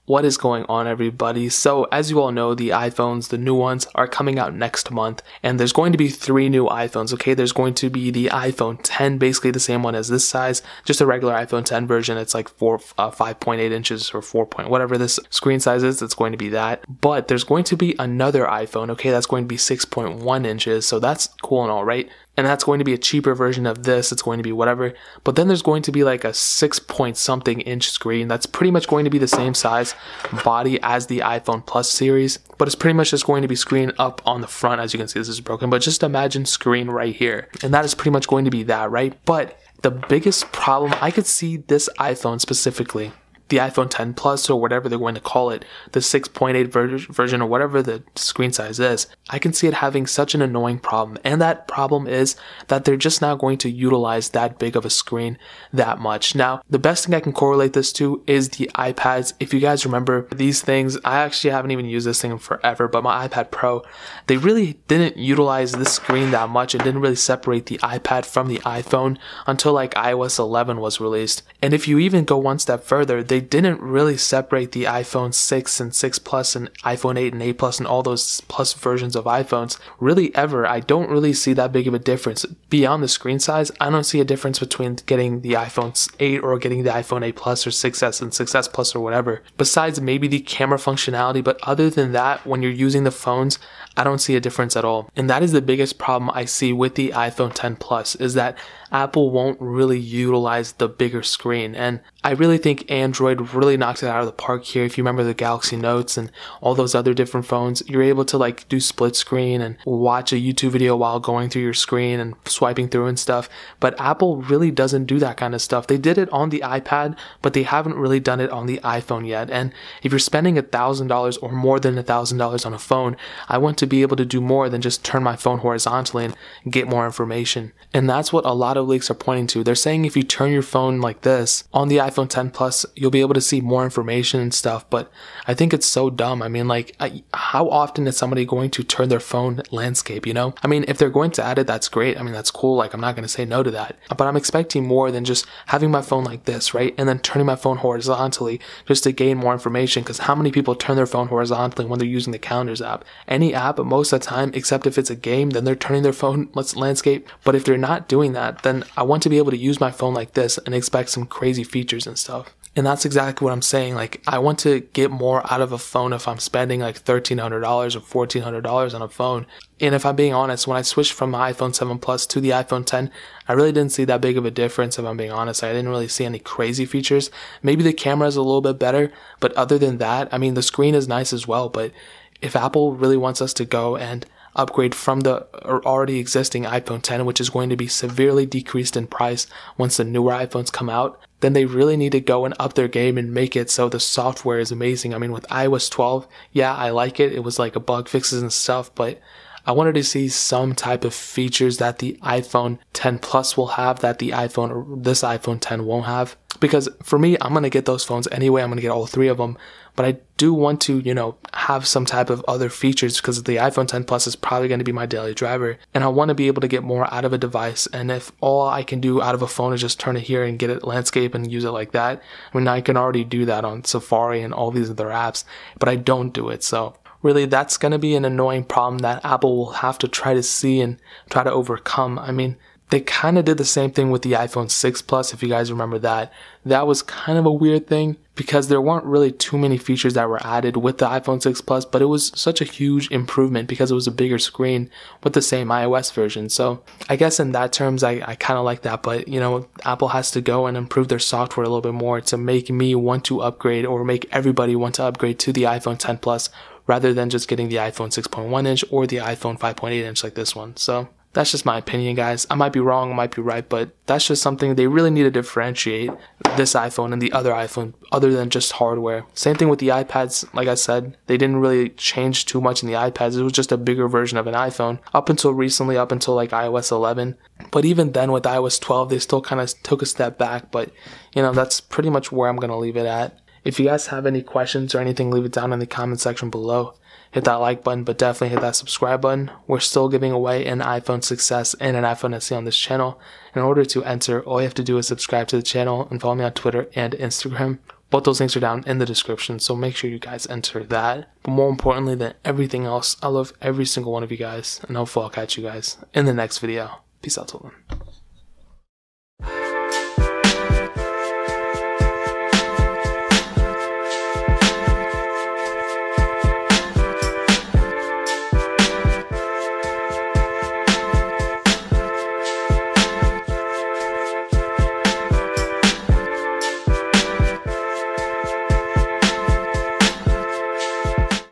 What is going on, everybody? So as you all know, the iPhones, the new ones, are coming out next month, and there's going to be 3 new iPhones. Okay, there's going to be the iPhone 10, basically the same one as this size, just a regular iPhone 10 version. It's like 5.8 inches or 4 point whatever this screen size is. It's going to be that. But there's going to be another iPhone. Okay, that's going to be 6.1 inches. So that's cool and all, right? And that's going to be a cheaper version of this. It's going to be whatever. But then there's going to be like a 6 point something inch screen that's pretty much going to be the same size body as the iPhone Plus series, but it's pretty much just going to be screen up on the front. As you can see, this is broken, but just imagine screen right here. And that is pretty much going to be that, right? But the biggest problem, I could see this iPhone specifically, the iPhone 10 Plus or whatever they're going to call it, the 6.8 version or whatever the screen size is, I can see it having such an annoying problem. And that problem is that they're just not going to utilize that big of a screen that much. Now, the best thing I can correlate this to is the iPads. If you guys remember these things, I actually haven't even used this thing in forever, but my iPad Pro, they really didn't utilize this screen that much and didn't really separate the iPad from the iPhone until like iOS 11 was released. And if you even go one step further, they didn't really separate the iPhone 6 and 6 Plus and iPhone 8 and 8 Plus and all those Plus versions of iPhones really ever. I don't really see that big of a difference. Beyond the screen size, I don't see a difference between getting the iPhone 8 or getting the iPhone 8 Plus or 6S and 6S Plus or whatever. Besides maybe the camera functionality, but other than that, when you're using the phones, I don't see a difference at all. And that is the biggest problem I see with the iPhone 10 Plus, is that Apple won't really utilize the bigger screen. And I really think Android really knocks it out of the park here. If you remember the Galaxy Notes and all those other different phones, you're able to like do split screen and watch a YouTube video while going through your screen and swiping through and stuff. But Apple really doesn't do that kind of stuff. They did it on the iPad, but they haven't really done it on the iPhone yet. And if you're spending $1,000 or more than $1,000 on a phone, I want to be able to do more than just turn my phone horizontally and get more information. And that's what a lot of leaks are pointing to. They're saying if you turn your phone like this on the iPhone 10 Plus, you'll be able to see more information and stuff. But I think it's so dumb. I mean, like, how often is somebody going to turn their phone landscape, you know? I mean, if they're going to add it, that's great. I mean, that's cool. Like, I'm not going to say no to that. But I'm expecting more than just having my phone like this, right? And then turning my phone horizontally just to gain more information. Because how many people turn their phone horizontally when they're using the calendars app? Any app, most of the time, except if it's a game, then they're turning their phone landscape. But if they're not doing that, then I want to be able to use my phone like this and expect some crazy features and stuff. And that's exactly what I'm saying. Like, I want to get more out of a phone if I'm spending like $1,300 or $1,400 on a phone. And if I'm being honest, when I switched from my iPhone 7 Plus to the iPhone 10, I really didn't see that big of a difference. If I'm being honest, I didn't really see any crazy features. Maybe the camera is a little bit better, but other than that, I mean, the screen is nice as well. But if Apple really wants us to go and upgrade from the already existing iPhone 10, which is going to be severely decreased in price once the newer iPhones come out, then they really need to go and up their game and make it so the software is amazing. I mean, with iOS 12, yeah, I like it. It was like a bug fixes and stuff, but I wanted to see some type of features that the iPhone 10 Plus will have that this iPhone 10 won't have. Because for me, I'm going to get those phones anyway. I'm going to get all 3 of them. But I do want to, you know, have some type of other features because the iPhone 10 Plus is probably going to be my daily driver. And I want to be able to get more out of a device. And if all I can do out of a phone is just turn it here and get it landscape and use it like that, I mean, I can already do that on Safari and all these other apps, but I don't do it. So really, that's going to be an annoying problem that Apple will have to try to see and try to overcome. I mean, they kind of did the same thing with the iPhone 6 Plus, if you guys remember that. That was kind of a weird thing because there weren't really too many features that were added with the iPhone 6 Plus, but it was such a huge improvement because it was a bigger screen with the same iOS version. So I guess in that terms, I kind of like that, but you know, Apple has to go and improve their software a little bit more to make me want to upgrade or make everybody want to upgrade to the iPhone 10 Plus rather than just getting the iPhone 6.1 inch or the iPhone 5.8 inch like this one. So that's just my opinion, guys. I might be wrong, I might be right, but that's just something they really need to differentiate this iPhone and the other iPhone other than just hardware. Same thing with the iPads. Like I said, they didn't really change too much in the iPads. It was just a bigger version of an iPhone up until recently, up until like iOS 11. But even then with iOS 12, they still kind of took a step back. But, you know, that's pretty much where I'm going to leave it at. If you guys have any questions or anything, leave it down in the comment section below. Hit that like button, but definitely hit that subscribe button. We're still giving away an iPhone 6S and an iPhone SE on this channel. In order to enter, all you have to do is subscribe to the channel and follow me on Twitter and Instagram. Both those links are down in the description, so make sure you guys enter that. But more importantly than everything else, I love every single one of you guys, and hopefully I'll catch you guys in the next video. Peace out till then.